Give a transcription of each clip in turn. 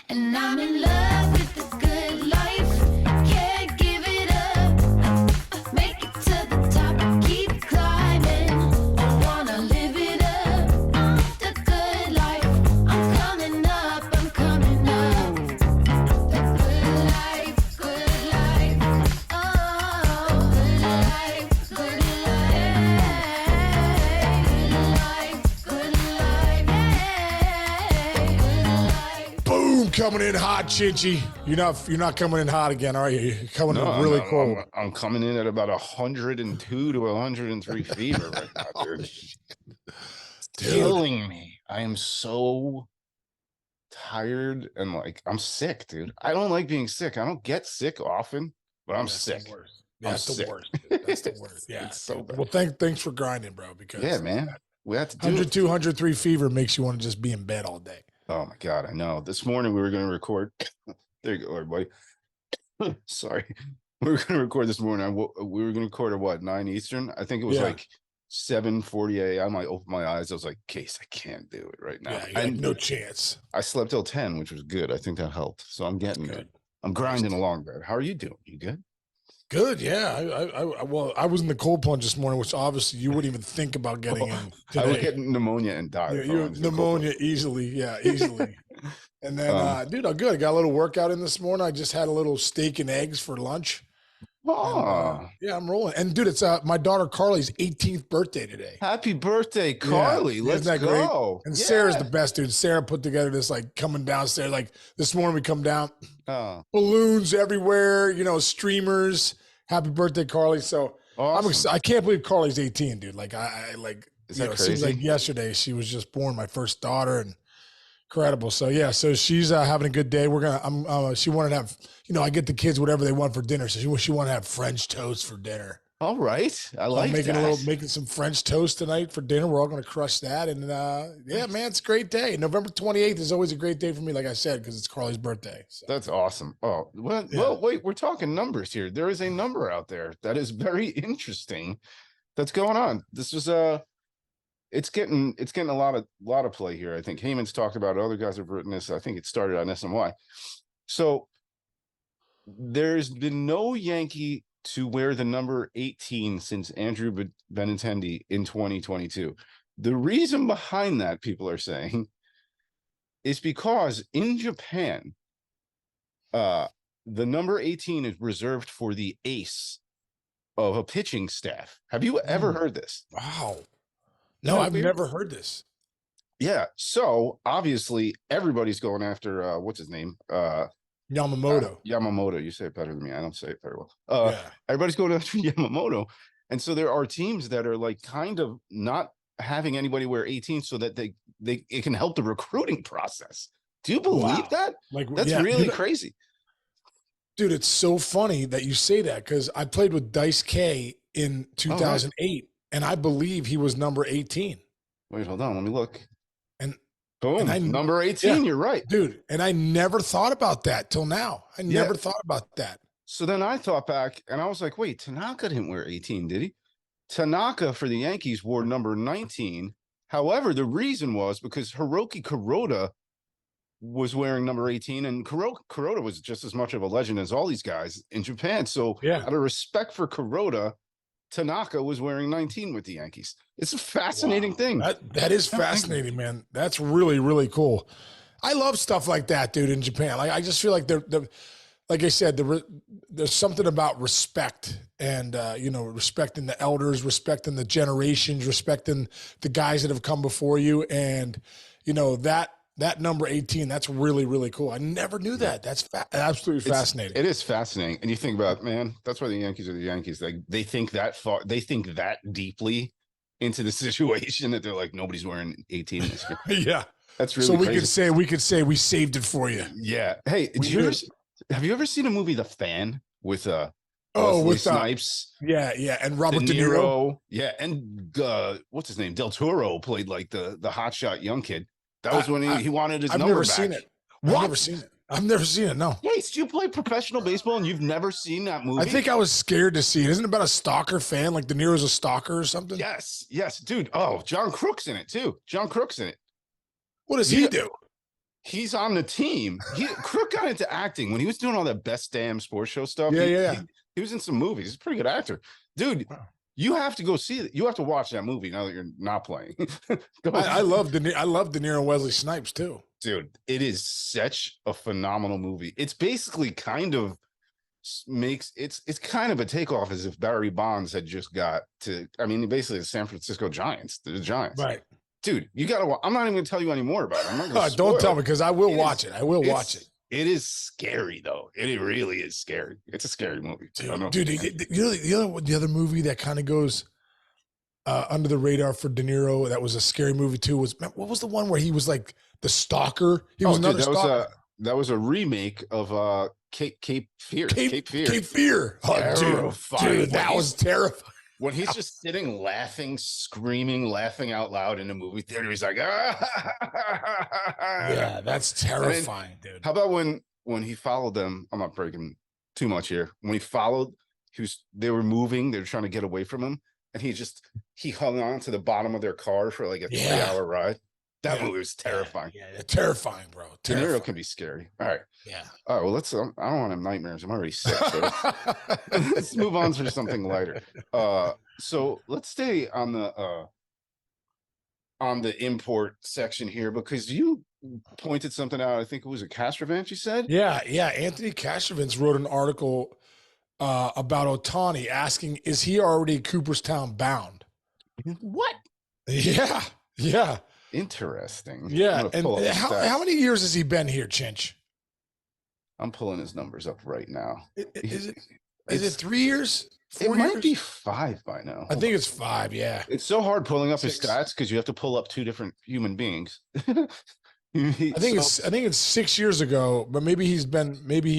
And I'm in love with the good life. Can't give it up. Make it to the top. Keep climbing. I wanna live it up. The good life. I'm coming up. I'm coming up. The good life. Good life. Oh, good life. Good life. Good life. Good life. Boom, coming in hot, Chinchy. You're not coming in hot again, are you? You're coming in really cold. I'm coming in at about 102 to 103 fever right now, dude. Killing me. I am so tired and like I'm sick, dude. I don't like being sick. I don't get sick often, but I'm sick. That's the sick. worst. That's the worst. Yeah. It's so bad. Well, thanks for grinding, bro. Because Yeah, man. We have to do 102, 103 fever makes you want to just be in bed all day. Oh my God, I know. This morning we were going to record. There you go, everybody. Sorry. We were going to record this morning. We were going to record at what, 9 Eastern? I think it was like 7:40 a.m. I opened my eyes. I was like, Case, I can't do it right now. Yeah, no chance. I slept till 10, which was good. I think that helped. So I'm getting good. I'm grinding along there. How are you doing? You good? Good, yeah. I was in the cold plunge this morning, which obviously you wouldn't even think about getting in today. I would get pneumonia and die. Yeah, you pneumonia easily, easily. And then, dude, I'm good. I got a little workout in this morning. I just had a little steak and eggs for lunch. Oh, yeah, I'm rolling. And dude, it's my daughter Carly's 18th birthday today. Happy birthday, Carly! Let's go. Great? And Sarah's the best, dude. Sarah put together this like coming downstairs. Like this morning, we come down, balloons everywhere. Streamers. Happy birthday, Carly! So awesome. I'm excited. I can't believe Carly's 18, dude. Like I like. Is that crazy? It seems like yesterday she was just born, my first daughter, and incredible. So yeah, so she's having a good day. We're gonna. She wanted to have. I get the kids whatever they want for dinner. So she wanted to have French toast for dinner. All right, I like making some French toast tonight for dinner. We're all gonna crush that, and yeah, man, it's a great day. November 28th is always a great day for me, like I said, because it's Carly's birthday. So. That's awesome. Oh, well, wait, we're talking numbers here. There is a number out there that is very interesting. That's going on. This is it's getting a lot of play here. I think Heyman's talked about it. Other guys have written this. I think it started on SNY. So there's been no Yankee to wear the number 18 since Andrew Benintendi in 2022. The reason behind that, people are saying, is because in Japan, the number 18 is reserved for the ace of a pitching staff. Have you ever heard this? Wow. No, I've never heard this. Yeah. So obviously everybody's going after what's his name? Yamamoto. Yamamoto. You say it better than me. I don't say it very well. Everybody's going after Yamamoto. And so there are teams that are like kind of not having anybody wear 18 so that it can help the recruiting process. Do you believe that? Like that's really crazy. Dude, it's so funny that you say that because I played with Dice K in 2008 and I believe he was number 18. Wait, hold on. Let me look. And boom, number 18. You're right, dude. And I never thought about that till now. I never thought about that. So then I thought back and I was like, wait, Tanaka didn't wear 18, did he? Tanaka for the Yankees wore number 19. However, the reason was because Hiroki Kuroda was wearing number 18 and Kuroda was just as much of a legend as all these guys in Japan. So out of respect for Kuroda, Tanaka was wearing 19 with the Yankees. It's a fascinating thing. That is fascinating, man. That's really, really cool. I love stuff like that, dude, in Japan. Like, I just feel like like I said, there's something about respect and, respecting the elders, respecting the generations, respecting the guys that have come before you. And, that number 18, that's really, really cool. I never knew that. That's absolutely fascinating. It is fascinating. And you think about, man, that's why the Yankees are the Yankees. They think that far. They think that deeply into the situation that they're like, nobody's wearing 18 this year. Yeah. That's really so we crazy. could say we saved it for you. Yeah. Hey, have you ever seen a movie The Fan with with Snipes? Yeah, and Robert De Niro. Yeah, and what's his name? Del Toro played like the hotshot young kid. That was when he wanted his number back. Seen it. What? I've never seen it. I've never seen it. No. Wait, so you play professional baseball and you've never seen that movie? I think I was scared to see it. Isn't it about a stalker fan? Like De Niro's a stalker or something? Yes, dude. Oh, John Crook's in it too. John Crook's in it. What does he do? He's on the team. Crook got into acting when he was doing all that Best Damn Sports Show stuff. Yeah. He was in some movies. He's a pretty good actor, dude. Wow. You have to go see it. You have to watch that movie now that you're not playing. I love De Niro and Wesley Snipes too. Dude, it is such a phenomenal movie. It's basically kind of it's kind of a takeoff as if Barry Bonds had just got to. I mean, basically the San Francisco Giants. The Giants, right? Dude, you gotta. I'm not even gonna tell you any more about it. I'm not gonna don't tell me because I will watch it. I will watch it. It is scary though. It really is scary. It's a scary movie. Dude, the other movie that kind of goes under the radar for De Niro that was a scary movie too was, what was the one where he was like the stalker? He was another stalker. That was a remake of Cape Fear. Cape Fear. Oh, dude, that was terrifying. When he's just sitting laughing, screaming, laughing out loud in a movie theater, he's like, ah. Yeah, that's terrifying, dude. How about when he followed them? I'm not breaking too much here. When he followed, they were moving, they were trying to get away from him, and he hung on to the bottom of their car for like a 3-hour ride. That movie was terrifying. Yeah, terrifying, bro. De Niro can be scary. All right. Yeah. All right. Well, I don't want to have nightmares. I'm already sick. So let's move on to something lighter. So let's stay on the import section here because you pointed something out. I think it was a Castrovance, you said? Yeah. Anthony Castrovance wrote an article about Ohtani asking, is he already Cooperstown bound? What? Yeah. Interesting. Yeah. And how many years has he been here, Chinch? I'm pulling his numbers up right now. Is it 3 years? 4 It years? might be 5 by now. I think it's 5. Yeah. It's so hard pulling up 6. his stats because you have to pull up 2 different human beings. I think it's 6 years ago, but maybe he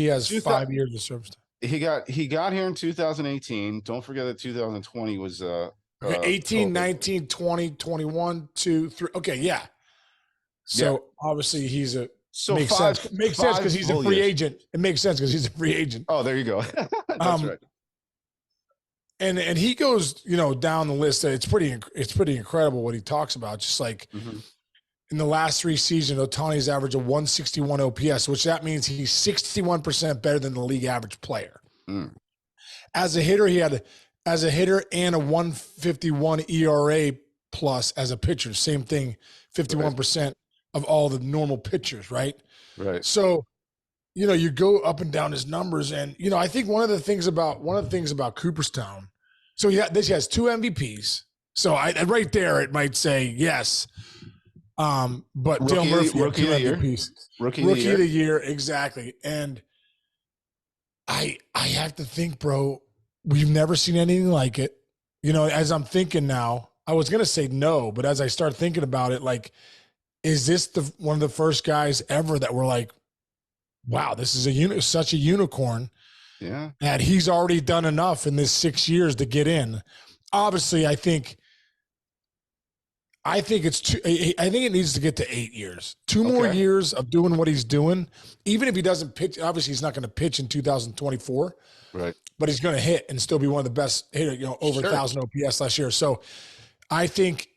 has 5 years of service. He got here in 2018. Don't forget that 2020 was 18, 19, 20, 21, 2, 3. Okay, yeah. So obviously he's makes sense because he's a free agent. It makes sense because he's a free agent. Oh, there you go. That's right. And he goes, down the list. It's pretty incredible what he talks about. Just like in the last 3 seasons, Ohtani's average of 161 OPS, which that means he's 61% better than the league average player. As a hitter, and a 151 ERA plus as a pitcher. Same thing, 51% of all the normal pitchers, right? Right. So, you go up and down his numbers, and I think one of the things about Cooperstown. So this has 2 MVPs. So right there, it might say yes. But Dale Murphy had 2 MVPs. Rookie of the year, exactly. And I have to think, bro. We've never seen anything like it. As I'm thinking now, I was going to say no, but as I start thinking about it, like, is this one of the first guys ever that we're like, wow, this is such a unicorn. Yeah. That he's already done enough in this 6 years to get in. Obviously, I think it needs to get to 8 years. 2 more years of doing what he's doing. Even if he doesn't pitch, obviously he's not going to pitch in 2024. Right. But he's going to hit and still be one of the best hitters, over 1,000 OPS last year. So I think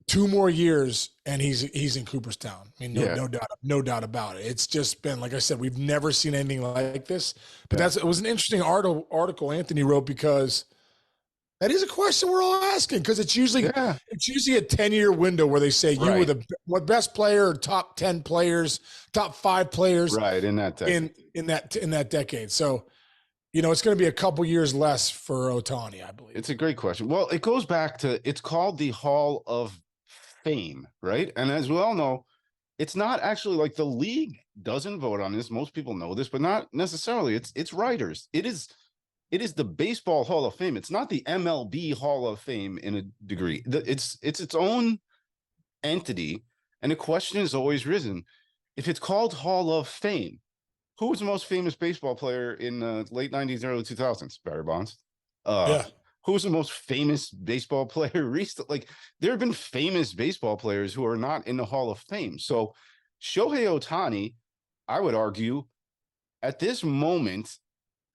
2 more years and he's in Cooperstown. I mean, no doubt about it. It's just been, like I said, we've never seen anything like this. But it was an interesting article Anthony wrote because that is a question we're all asking because it's usually a 10-year window where they say you were the best player, top 10 players, top 5 players, right, in that decade. in that decade. So. It's going to be a couple years less for Ohtani, I believe. It's a great question. Well, it goes back to, it's called the Hall of Fame, right? And as we all know, it's not actually like the league doesn't vote on this. Most people know this, but not necessarily. It's writers. It is the Baseball Hall of Fame. It's not the MLB Hall of Fame in a degree. It's its own entity. And the question has always risen, if it's called Hall of Fame, who was the most famous baseball player in the late 90s, early 2000s? Barry Bonds. Who was the most famous baseball player recently? Like, there have been famous baseball players who are not in the Hall of Fame. So Shohei Ohtani, I would argue, at this moment,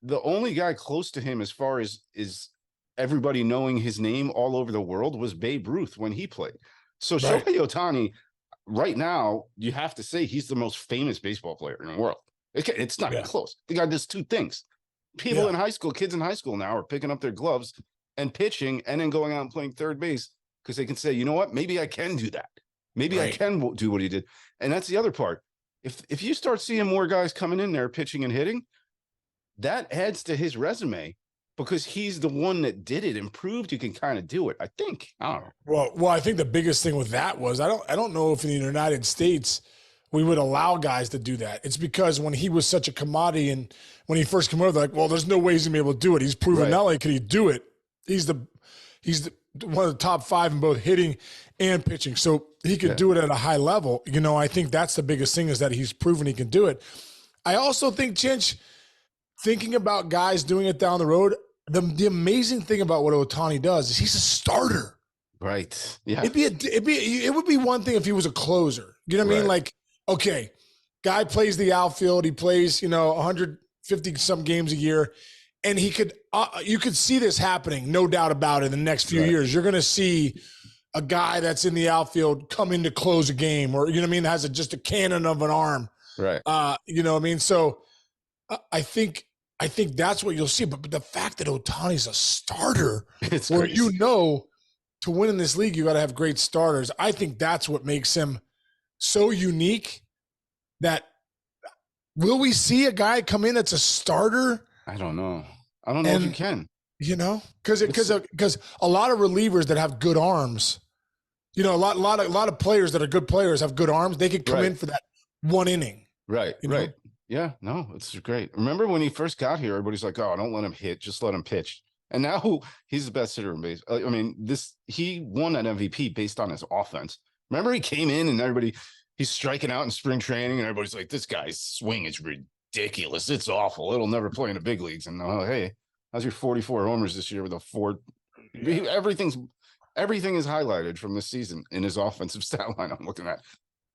the only guy close to him as far as is everybody knowing his name all over the world was Babe Ruth when he played. So Shohei Ohtani, right now, you have to say he's the most famous baseball player in the world. It's not even close. The guy does two things. People in high school, kids in high school now are picking up their gloves and pitching and then going out and playing third base because they can say, you know what, maybe I can do that. Maybe I can do what he did. And that's the other part. If you start seeing more guys coming in there pitching and hitting, that adds to his resume because he's the one that did it and proved you can kind of do it. I think. I don't know. Well, I think the biggest thing with that was I don't know if in the United States we would allow guys to do that. It's because when he was such a commodity and when he first came over, they're like, well, there's no way he's gonna be able to do it. He's proven not only can he do it, he's one of the top 5 in both hitting and pitching. So he could do it at a high level. You know, I think that's the biggest thing is that he's proven he can do it. I also think, Chinch, thinking about guys doing it down the road, the amazing thing about what Ohtani does is he's a starter. Right. Yeah. It would be one thing if he was a closer. You know what I mean? Like, okay, guy plays the outfield. He plays, 150 some games a year. And he could, you could see this happening, no doubt about it, in the next few years. You're going to see a guy that's in the outfield come in to close a game, or, you know what I mean, has just a cannon of an arm. Right. You know what I mean? So I think that's what you'll see. But the fact that Ohtani's a starter, it's where crazy. to win in this league, you got to have great starters. I think that's what makes him so unique. That will we see a guy come in that's a starter? I don't know. I don't know if you can. You know, because a lot of relievers that have good arms, a lot of players that are good players have good arms. They could come in for that one inning. Right. Right. Know? Yeah. No, it's great. Remember when he first got here, everybody's like, "Oh, don't let him hit, just let him pitch." And now he's the best hitter in baseball. I mean, he won that MVP based on his offense. Remember, he came in and he's striking out in spring training, and everybody's like, "This guy's swing is ridiculous. It's awful. It'll never play in the big leagues." And hey, how's your 44 homers this year with a 4? Everything is highlighted from this season in his offensive stat line. I'm looking at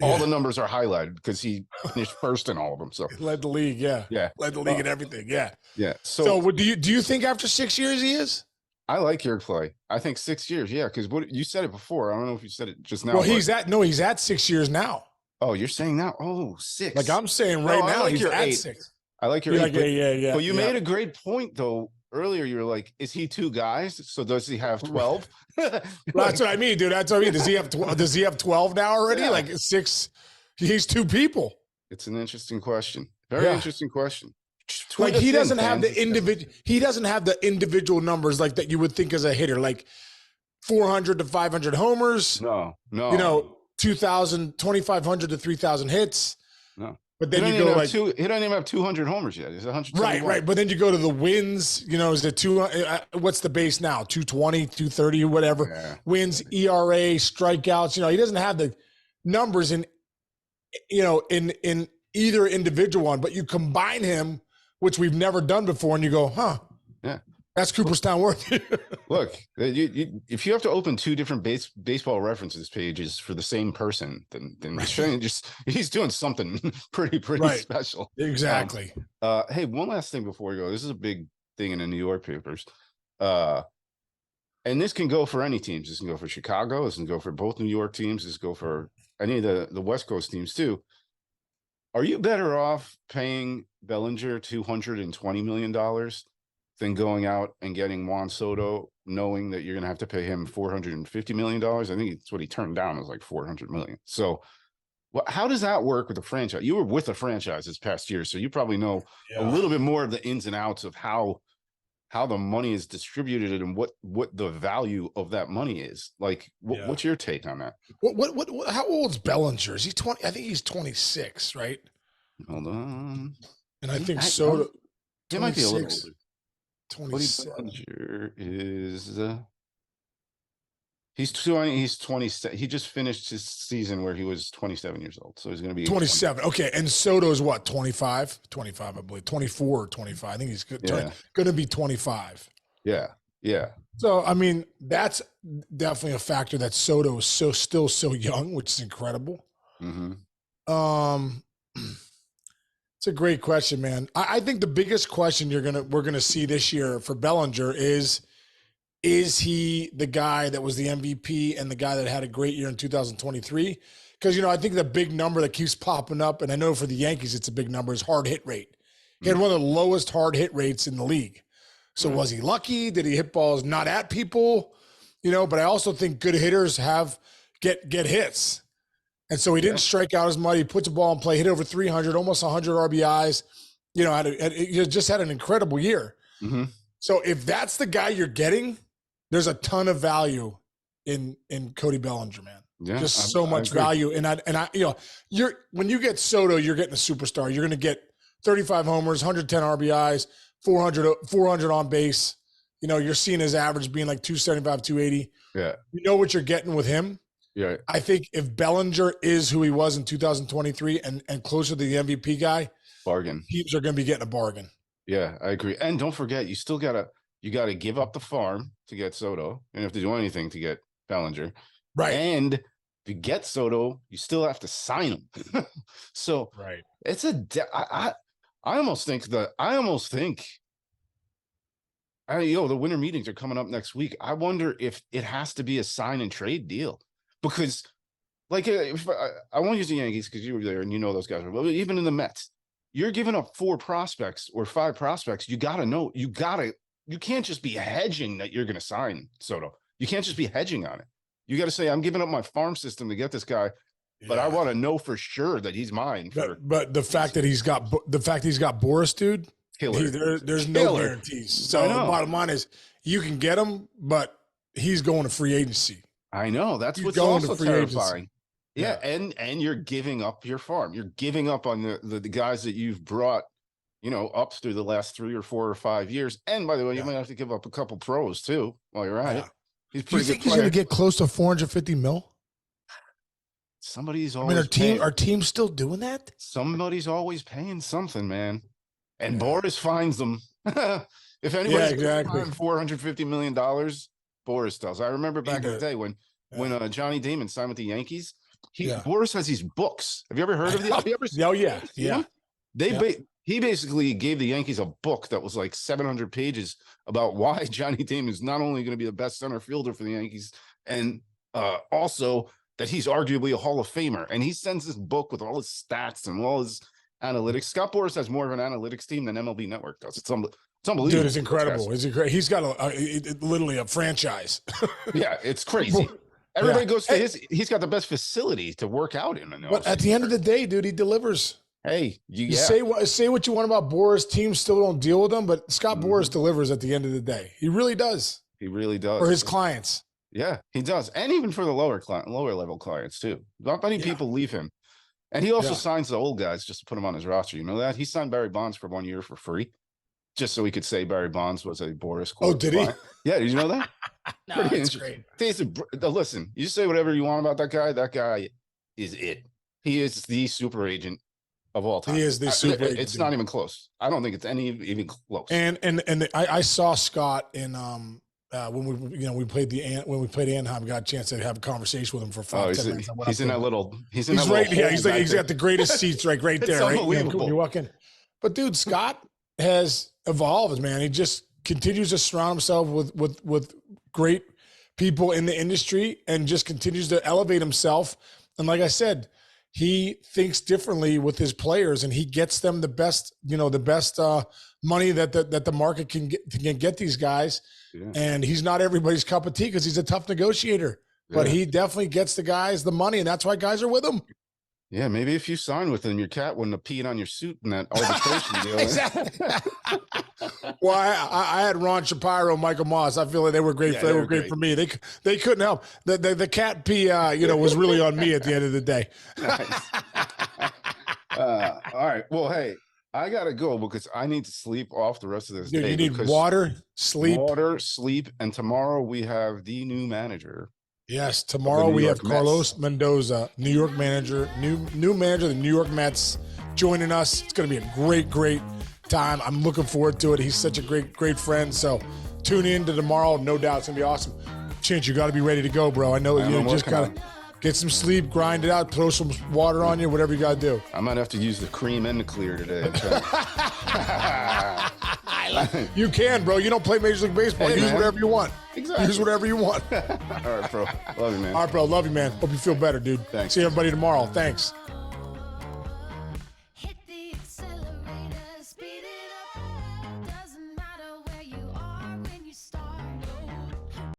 all the numbers are highlighted because he finished first in all of them. So he led the league, led the league in everything, yeah. So do you think after 6 years he is? I like your play. I think 6 years, because what you said it before. I don't know if you said it just now. Well, he's at 6 years now. Oh, you're saying now? Oh, 6. Like I'm saying now, like he's your at 8. 6. I like your 8. Yeah. Well, you made a great point though. Earlier, you were like, "Is he 2 guys? So does he have 12?" Well, that's what I mean, dude. That's what I mean. Does he have 12 now already? Yeah. Like 6? He's 2 people. It's an interesting question. Very interesting question. Like he doesn't have the individual. He doesn't have the individual numbers like that you would think as a hitter, like 400 to 500 homers. No. 2,000, 2,500 to 3,000 hits. No. But then you go like he doesn't even have 200 homers yet. He's 100. Right. But then you go to the wins. Is it 2? What's the base now? 220, 230, whatever. Yeah. Wins, ERA, strikeouts. He doesn't have the numbers in either individual one. But you combine him, which we've never done before, and you go, yeah, that's Cooperstown worth. Look, if you have to open 2 different baseball references pages for the same person, then he's doing something pretty special. Exactly. Hey, one last thing before we go. This is a big thing in the New York papers. And this can go for any teams. This can go for Chicago. This can go for both New York teams. This can go for any of the West Coast teams too. Are you better off paying Bellinger $220 million than going out and getting Juan Soto, knowing that you're going to have to pay him $450 million? I think it's what he turned down was like $400 million. So how does that work with the franchise? You were with the franchise this past year, so you probably know a little bit more of the ins and outs of how the money is distributed and what the value of that money is. Like, what's your take on that? What how old's Bellinger? Is he 20? I think he's 26, right? Hold on. And I think Soto. He might be a little older. 27. Bellinger is he's 20. He's 27. He just finished his season where he was 27 years old. So he's going to be 27. Okay. And Soto's what? 25, I believe. 24 or 25. I think he's going to be 25. Yeah. So, I mean, that's definitely a factor that Soto is still so young, which is incredible. Mm-hmm. It's a great question, man. I think the biggest question we're gonna see this year for Bellinger is he the guy that was the MVP and the guy that had a great year in 2023? because, I think the big number that keeps popping up, and I know for the Yankees it's a big number, is hard hit rate. He had one of the lowest hard hit rates in the league. So was he lucky? Did he hit balls not at people? But I also think good hitters get hits. And so he didn't strike out as much. He puts a ball in play, hit over 300, almost 100 RBIs. He just had an incredible year. Mm-hmm. So if that's the guy you're getting, there's a ton of value in Cody Bellinger, man. Yeah, just so much value. And when you get Soto, you're getting a superstar. You're going to get 35 homers, 110 RBIs, 400 on base. You're seeing his average being like 275, 280. Yeah. You know what you're getting with him? Yeah. I think if Bellinger is who he was in 2023 and closer to the MVP guy, bargain. Teams are going to be getting a bargain. Yeah, I agree. And don't forget, you gotta give up the farm to get Soto. You don't have to do anything to get Bellinger. Right. And to get Soto, you still have to sign him. So right. It's I almost think the winter meetings are coming up next week. I wonder if it has to be a sign and trade deal, because if I won't use the Yankees because you were there and those guys. But even in the Mets, you're giving up 4 prospects or 5 prospects. You can't just be hedging that you're going to sign Soto. You can't just be hedging on it. You got to say, I'm giving up my farm system to get this guy, but I want to know for sure that he's mine. But the fact that he's got Boras, dude, there's no guarantees. So the bottom line is you can get him, but he's going to free agency. I know. That's what's also terrifying. Yeah, and you're giving up your farm. You're giving up on the guys that you've brought, up through the last 3 or 4 or 5 years. And by the way, you might have to give up a couple pros too while you're at it. He's pretty good. He's going to get close to 450 mil? Somebody's always. Our team still doing that? Somebody's always paying something, man. And Boras finds them. If anybody's $450 million, Boras does. I remember back in the day when Johnny Damon signed with the Yankees. Boras has these books. Have you ever heard of these? Have you ever yeah. He basically gave the Yankees a book that was like 700 pages about why Johnny Damon is not only going to be the best center fielder for the Yankees, and also that he's arguably a Hall of Famer. And he sends this book with all his stats and all his analytics. Scott Boras has more of an analytics team than MLB Network does. It's unbelievable. Dude, it's incredible. He's got literally a franchise. Yeah, it's crazy. Everybody goes to he's got the best facility to work out in. But at the end of the day, dude, he delivers. Hey, you say what you want about Boras. Teams still don't deal with him, but Scott Boras delivers at the end of the day. He really does. He really does. For his clients. Yeah, he does. And even for the lower level clients too. Not many people leave him. And he also signs the old guys just to put them on his roster. You know that? He signed Barry Bonds for 1 year for free, just so he could say Barry Bonds was a Boras. Oh, did he? Yeah, did you know that? No, that's great. Listen, you say whatever you want about that guy. That guy is it. He is the super agent of all time. He is the super agent. It's not even close. I don't think it's even close. And I saw Scott in when we played Anaheim, got a chance to have a conversation with him for 5-10 minutes. He's in that little. He's right here. He's got the greatest seats right there. Right, you walk in. But dude, Scott has evolved, man. He just continues to surround himself with great people in the industry and just continues to elevate himself. And like I said, he thinks differently with his players, and he gets them the best money that the market can get these guys. Yeah. And he's not everybody's cup of tea because he's a tough negotiator, but he definitely gets the guys the money, and that's why guys are with him. Yeah, maybe if you sign with him, your cat wouldn't have peed on your suit in that arbitration deal. Exactly. Well, I had Ron Shapiro, Michael Moss. I feel like they were great. They were great for me. They couldn't help. The cat pee, was really on me at the end of the day. Nice. All right. Well, hey, I gotta go because I need to sleep off the rest of this day. You need water, sleep, and tomorrow we have the new manager. Yes, tomorrow we have Carlos Mendoza, New York manager, new manager of the New York Mets, joining us. It's going to be a great time. I'm looking forward to it. He's such a great friend. So tune in to tomorrow. No doubt it's going to be awesome. Chinch, you got to be ready to go, bro. I know you just got to get some sleep, grind it out, throw some water on you, whatever you got to do. I might have to use the cream and the clear today. You can, bro. You don't play Major League Baseball. Use whatever you want. Exactly. Use whatever you want. All right, bro. Love you, man. All right, bro. Love you, man. Hope you feel better, dude. Thanks. See everybody tomorrow. Thanks.